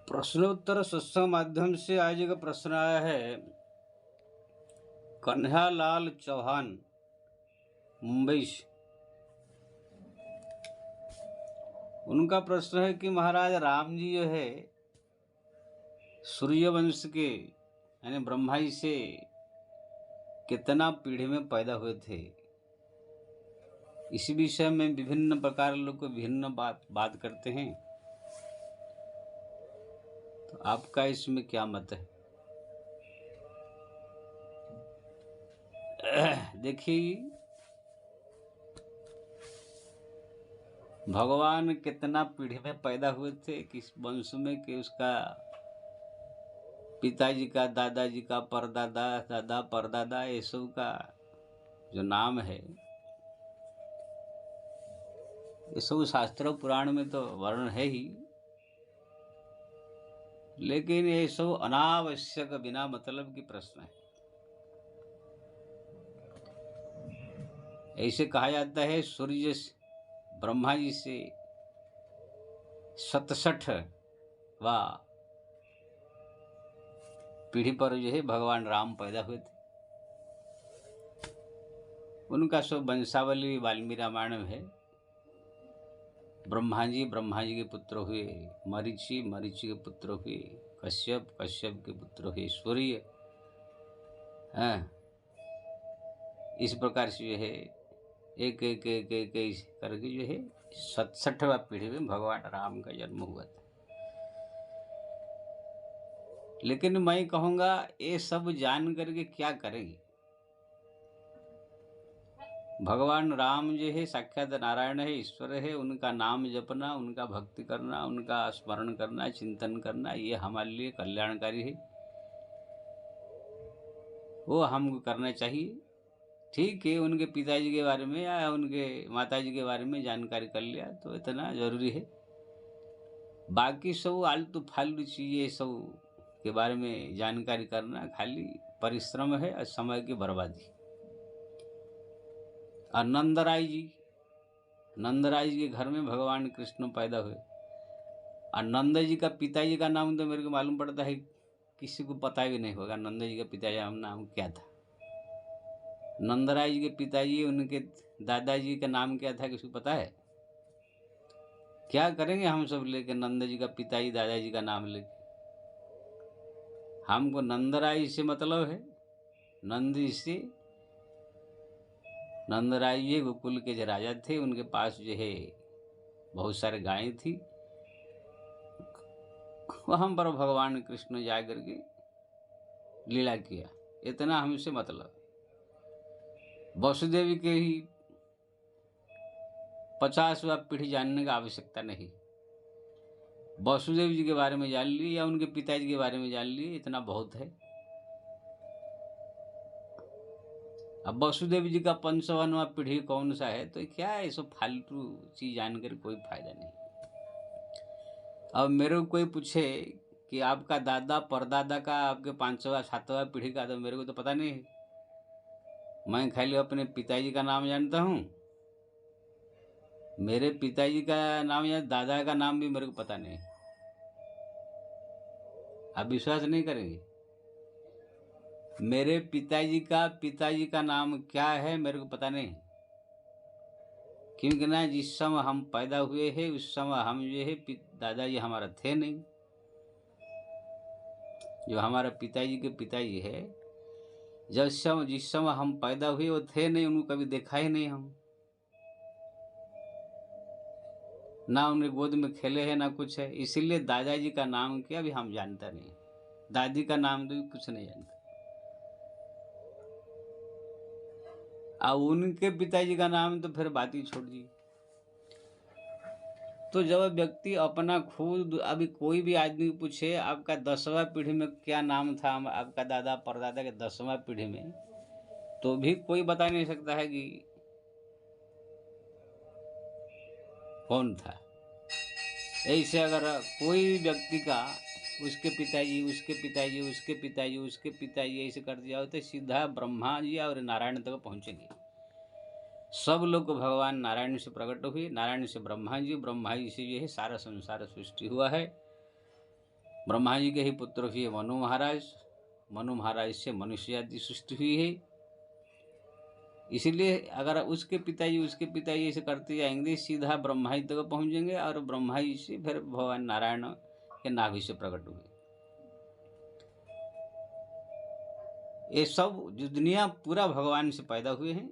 प्रश्नोत्तर सत्संग माध्यम से आज का प्रश्न आया है कन्हैयालाल चौहान मुंबई से। उनका प्रश्न है कि महाराज राम जी जो है सूर्यवंश के यानी ब्रह्मा जी से कितना पीढ़ी में पैदा हुए थे। इसी विषय में विभिन्न प्रकार लोग को भिन्न बात करते हैं, तो आपका इसमें क्या मत है? देखिए, भगवान कितना पीढ़ी में पैदा हुए थे, किस वंश में, कि उसका पिताजी का, दादाजी का, परदादा, दादा, परदादा, ये सब का जो नाम है, ये सब शास्त्रों पुराण में तो वर्णन है ही, लेकिन ये सब अनावश्यक बिना मतलब की प्रश्न है। ऐसे कहा जाता है सूर्य ब्रह्मा जी से 67वां पीढ़ी पर जो है भगवान राम पैदा हुए थे। उनका सब वंशावली वाल्मीकि रामायण में है। ब्रह्मा जी के पुत्र हुए, मरीचि के पुत्र हुए, कश्यप के पुत्र हुए, सूर्य। इस प्रकार से जो है एक एक एक एक करके जो है 67वां पीढ़ी में भगवान राम का जन्म हुआ था। लेकिन मैं कहूँगा ये सब जान करके क्या करेंगे? भगवान राम जो है साक्षात नारायण है, ईश्वर है। उनका नाम जपना, उनका भक्ति करना, उनका स्मरण करना, चिंतन करना, ये हमारे लिए कल्याणकारी है। वो हमको करना चाहिए। ठीक है, उनके पिताजी के बारे में या उनके माताजी के बारे में जानकारी कर लिया तो इतना जरूरी है। बाकी सब आलतू फालतू चीज़ें सब के बारे में जानकारी करना खाली परिश्रम है और समय की बर्बादी। और नंदराय जी के घर में भगवान कृष्ण पैदा हुए। और नंद जी का पिताजी का नाम तो मेरे को मालूम पड़ता है किसी को पता भी नहीं होगा। नंद जी का पिताजी का नाम क्या था? नंदराय जी के पिताजी, उनके दादाजी का नाम क्या था, किसी को पता है? क्या करेंगे हम सब लेके नंद जी का पिताजी, दादाजी का नाम लेके? हमको नंदराय से मतलब है। नंद जी से, नंदराय जी गोकुल के जो राजा थे, उनके पास जो है बहुत सारे गायें थी। वहाँ पर भगवान कृष्ण जा करके लीला किया, इतना हमसे मतलब। वसुदेव के ही 50वां पीढ़ी जानने का आवश्यकता नहीं। वसुदेव जी के बारे में जान लिए या उनके पिताजी के बारे में जान लिए, इतना बहुत है। अब वसुदेव जी का 55वां पीढ़ी कौन सा है, तो क्या है, सब फालतू चीज जानकर कोई फायदा नहीं। अब मेरे को कोई पूछे कि आपका दादा परदादा का, आपके 5वां 7वां पीढ़ी का, तो मेरे को तो पता नहीं है। मैं खाली अपने पिताजी का नाम जानता हूँ। मेरे पिताजी का नाम या दादा का नाम भी मेरे को पता नहीं। आप विश्वास नहीं करेंगे, मेरे पिताजी का नाम क्या है मेरे को पता नहीं। क्योंकि ना जिस समय हम पैदा हुए हैं उस समय हम जो है दादाजी हमारा थे नहीं। जो हमारा पिताजी के पिताजी है, जिस समय हम पैदा हुए वो थे नहीं, उनको कभी देखा ही नहीं हम। ना उनके गोद में खेले हैं ना कुछ है। इसीलिए दादाजी का नाम क्या भी हम जानता नहीं, दादी का नाम तो भी कुछ नहीं जानता। अब उनके पिताजी का नाम तो फिर बात ही छोड़ दी। तो जब व्यक्ति अपना खुद, अभी कोई भी आदमी पूछे आपका 10वां पीढ़ी में क्या नाम था, आपका दादा परदादा के 10वां पीढ़ी में, तो भी कोई बता नहीं सकता है कि कौन था। ऐसे अगर कोई व्यक्ति का उसके पिताजी ऐसे कर दिया हो तो सीधा ब्रह्मा जी और नारायण तक पहुंचेंगे। सब लोग को भगवान नारायण से प्रकट हुए, नारायण से ब्रह्मा जी से जो है सारा संसार सृष्टि हुआ है। ब्रह्मा जी के ही पुत्र हुए मनु महाराज। मनु महाराज से मनुष्य जाति सृष्टि हुई है। इसलिए अगर उसके पिताजी ऐसे करते जाएंगे, सीधा ब्रह्मा जी तक पहुँचेंगे और ब्रह्मा जी से फिर भगवान नारायण के नाभि से प्रकट हुए। ये सब जो दुनिया पूरा भगवान से पैदा हुए हैं,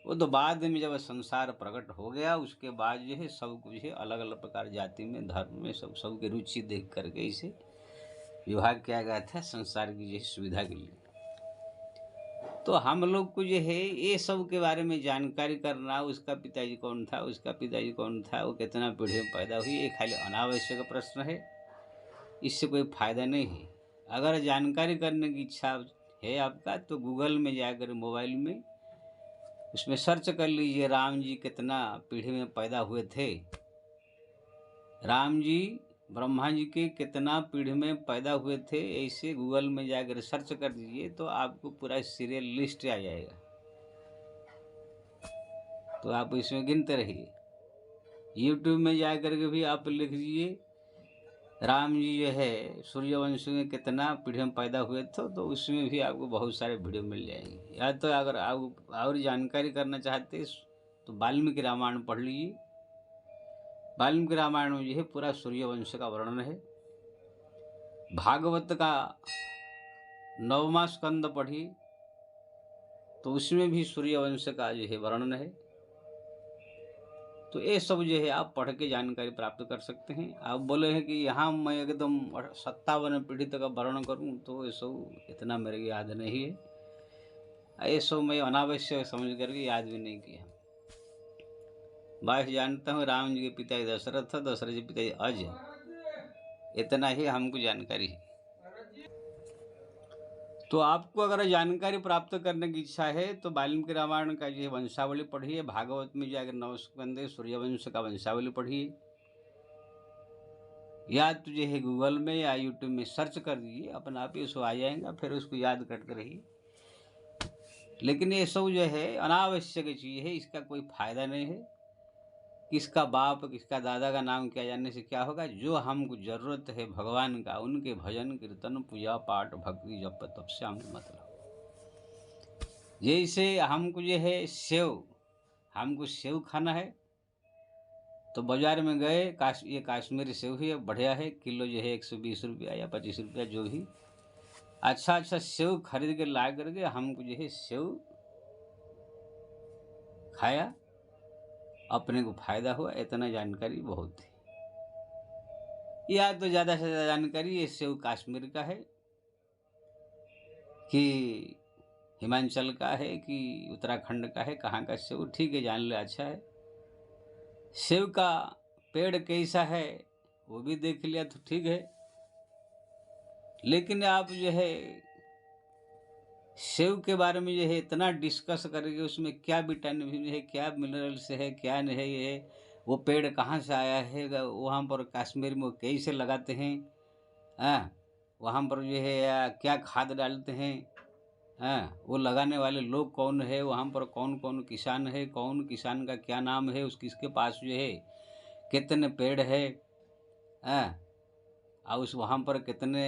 वो तो बाद में जब संसार प्रकट हो गया उसके बाद जो है सब कुछ है अलग अलग प्रकार जाति में धर्म में सबके रुचि देख करके इसे विभाग किया गया था संसार की जो है सुविधा के लिए। तो हम लोग को जो है ये सब के बारे में जानकारी करना, उसका पिताजी कौन था, उसका पिताजी कौन था, वो कितना पीढ़ी में पैदा हुई, ये खाली अनावश्यक प्रश्न है, इससे कोई फायदा नहीं है। अगर जानकारी करने की इच्छा है आपका तो गूगल में जाकर मोबाइल में उसमें सर्च कर लीजिए राम जी कितना पीढ़ी में पैदा हुए थे। राम जी ब्रह्मा जी के कितना पीढ़ी में पैदा हुए थे, ऐसे गूगल में जाकर सर्च कर दीजिए तो आपको पूरा सीरियल लिस्ट आ जाएगा। तो आप इसमें गिनते रहिए। यूट्यूब में जाकर के भी आप लिख दीजिए राम जी जो है सूर्यवंश में कितना पीढ़ी में पैदा हुए थे, तो उसमें भी आपको बहुत सारे वीडियो मिल जाएंगे। या तो अगर आप और जानकारी करना चाहते तो वाल्मीकि रामायण पढ़ लीजिए। वाल्मीकि रामायण में जो है पूरा सूर्यवंश का वर्णन है। भागवत का 9वां स्कंद पढ़िए तो उसमें भी सूर्यवंश का जो है वर्णन है। तो ये सब जो है आप पढ़ के जानकारी प्राप्त कर सकते हैं। आप बोले हैं कि यहाँ मैं एकदम 57 पीढ़ी तक वर्णन करूँ, तो ये सब इतना मेरे को याद नहीं है। ये सब मैं अनावश्यक समझ करके याद भी नहीं किया। बस जानता हूँ राम जी के पिता दशरथ था, दशरथ जी पिता अज, इतना ही हमको जानकारी है। तो आपको अगर जानकारी प्राप्त करने की इच्छा है तो वाल्मीकि रामायण का जो वंशावली पढ़िए। भागवत में जाकर 9 स्कंद सूर्यवंश का वंशावली पढ़िए, या तो जो है गूगल में या यूट्यूब में सर्च कर दीजिए, अपने आप ही उसको आ जाएगा, फिर उसको याद करते रहिए। लेकिन ये सब जो है अनावश्यक चीज़ है, इसका कोई फायदा नहीं है। किसका बाप किसका दादा का नाम क्या जानने से क्या होगा। जो हमको जरूरत है भगवान का, उनके भजन कीर्तन पूजा पाठ भक्ति जप तप से हमको मतलब। जैसे हमको जो है हमको सेव खाना है तो बाजार में गए, ये काश्मीरी सेव है, बढ़िया है, किलो जो है 120 रुपया या 25 रुपया जो भी, अच्छा सेव खरीद के ला करके हमको जो है सेव खाया, अपने को फायदा हुआ, इतना जानकारी बहुत है। या तो ज़्यादा से ज़्यादा जानकारी ये सेव कश्मीर का है कि हिमाचल का है कि उत्तराखंड का है, कहाँ का सेव, ठीक है, जान ले, अच्छा है। सेव का पेड़ कैसा है वो भी देख लिया तो ठीक है। लेकिन आप जो है सेव के बारे में जो है इतना डिस्कस करेंगे उसमें क्या विटामिन है, क्या मिनरल्स है, क्या नहीं है, वो पेड़ कहाँ से आया है, वहाँ पर कश्मीर में कैसे लगाते हैं, वहाँ पर जो है क्या खाद डालते हैं, वो लगाने वाले लोग कौन है, वहाँ पर कौन कौन किसान है, कौन किसान का क्या नाम है, किसके पास जो है कितने पेड़ है, और उस वहाँ पर कितने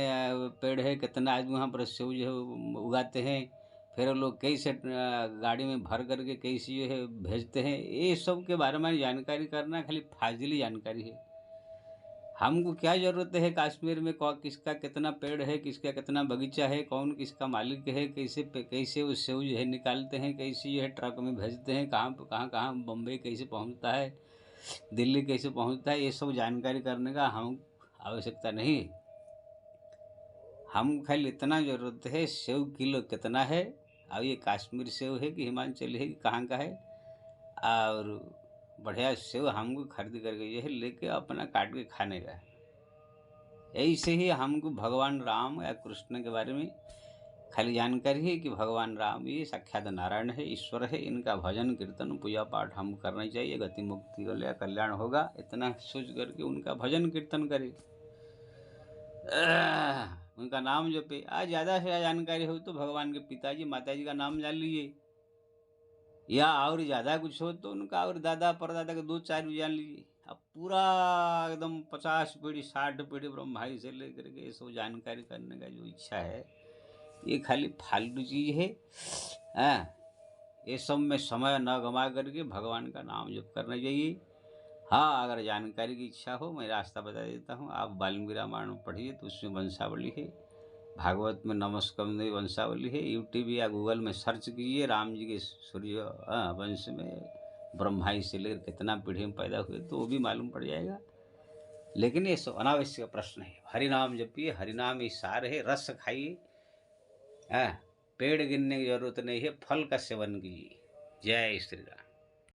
पेड़ है, कितना आदमी वहाँ पर सेव जो है उगाते हैं, फिर लोग कैसे गाड़ी में भर करके कैसे जो है भेजते हैं, ये सब के बारे में जानकारी करना खाली फाजिली जानकारी है। हमको क्या ज़रूरत है कश्मीर में किसका कितना पेड़ है, किसका कितना बगीचा है, कौन किसका मालिक है, कैसे वो सेव जो है निकालते हैं, कैसे जो है ट्रक में भेजते हैं, कहाँ बम्बई कैसे पहुँचता है, दिल्ली कैसे पहुँचता है, ये सब जानकारी करने का हम आवश्यकता नहीं। हम खाली इतना ज़रूरत है सेव किलो कितना है, और ये कश्मीर सेव है कि हिमाचल है कि कहाँ का है, और बढ़िया सेव हमको खरीद करके ये है लेके अपना काट के खाने का। ऐसे ही हमको भगवान राम या कृष्ण के बारे में खाली जानकारी है कि भगवान राम ये साक्षात नारायण है, ईश्वर है, इनका भजन कीर्तन पूजा पाठ हम करना चाहिए, गति मुक्ति का कल्याण होगा, इतना सोच करके उनका भजन कीर्तन करें, उनका नाम जपे। आज ज़्यादा से ज़्यादा जानकारी हो तो भगवान के पिताजी माताजी का नाम जान लीजिए, या और ज़्यादा कुछ हो तो उनका और दादा परदादा का 2-4 भी जान लीजिए। अब पूरा एकदम 50 पीढ़ी 60 पीढ़ी ब्रह्माई से लेकर के ये सब जानकारी करने का जो इच्छा है, ये खाली फालतू चीज़ है। हाँ, ये सब में समय न गंवा करके भगवान का नाम जप करना चाहिए। हाँ, अगर जानकारी की इच्छा हो, मैं रास्ता बता देता हूँ। आप वाल्मीकि रामायण पढ़िए तो उसमें वंशावली है, भागवत में नमस्कंदे वंशावली है। यूट्यूब या गूगल में सर्च कीजिए राम जी के सूर्य वंश में ब्रह्माई से लेकर कितना पीढ़ी में पैदा हुए तो वो भी मालूम पड़ जाएगा। लेकिन ये सब अनावश्यक प्रश्न है। हरिनाम जपिए, हरिनाम ही सार है, रस खाइए। पेड़ गिनने की जरूरत नहीं है, फल का सेवन कीजिए। जय श्री राम।